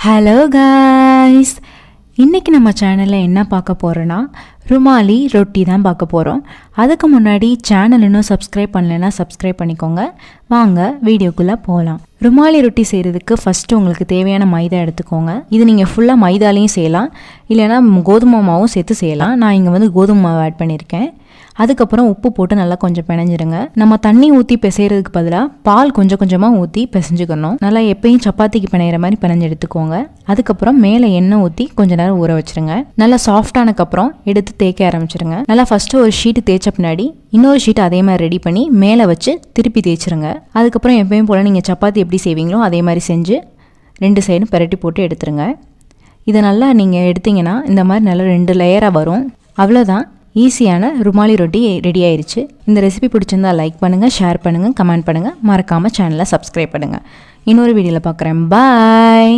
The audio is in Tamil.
ஹலோ காய்ஸ், இன்றைக்கி நம்ம சேனலில் என்ன பார்க்க போகிறோன்னா ருமாலி ரொட்டி தான் பார்க்க போகிறோம். அதுக்கு முன்னாடி சேனல் இன்னும் சப்ஸ்கிரைப் பண்ணலைன்னா சப்ஸ்கிரைப் பண்ணிக்கோங்க. வாங்க வீடியோக்குள்ளே போகலாம். ருமாலி ரொட்டி செய்கிறதுக்கு ஃபஸ்ட்டு உங்களுக்கு தேவையான மைதா எடுத்துக்கோங்க. இது நீங்கள் ஃபுல்லாக மைதாலையும் செய்யலாம், இல்லைனா கோதுமை மாவும் சேர்த்து செய்யலாம். நான் இங்கே கோதுமை மாவு ஆட் பண்ணியிருக்கேன். அதுக்கப்புறம் உப்பு போட்டு நல்லா கொஞ்சம் பிணைஞ்சிருங்க. நம்ம தண்ணி ஊற்றி பிசைகிறதுக்கு பதிலாக பால் கொஞ்சம் கொஞ்சமாக ஊற்றி பிசைஞ்சுக்கணும். நல்லா எப்பயும் சப்பாத்திக்கு பிணையிற மாதிரி பிணைஞ்சு எடுத்துக்கோங்க. அதுக்கப்புறம் மேலே எண்ணெய் ஊற்றி கொஞ்ச நேரம் ஊற வச்சுருங்க. நல்லா சாஃப்டானக்கப்புறம் எடுத்து தேய்க்க ஆரம்பிச்சிருங்க. நல்லா ஃபஸ்ட்டு ஒரு ஷீட்டு தேய்ச்ச பின்னாடி இன்னொரு ஷீட் அதே மாதிரி ரெடி பண்ணி மேலே வச்சு திருப்பி தேய்ச்சிருங்க. அதுக்கப்புறம் எப்பயும் போல் நீங்கள் சப்பாத்தி எப்படி செய்வீங்களோ அதே மாதிரி செஞ்சு 2 சைடும் பெரட்டி போட்டு எடுத்துருங்க. இதை நல்லா நீங்கள் எடுத்திங்கன்னா இந்த மாதிரி நல்லா 2 லேயராக வரும். அவ்வளோதான், ஈஸியான ருமாலி ரொட்டி ரெடி ஆயிடுச்சு. இந்த ரெசிபி பிடிச்சிருந்தா லைக் பண்ணுங்கள், ஷேர் பண்ணுங்கள், கமெண்ட் பண்ணுங்கள். மறக்காமல் சேனலை சப்ஸ்கிரைப் பண்ணுங்கள். இன்னொரு வீடியோவில் பார்க்குறேன். பாய்.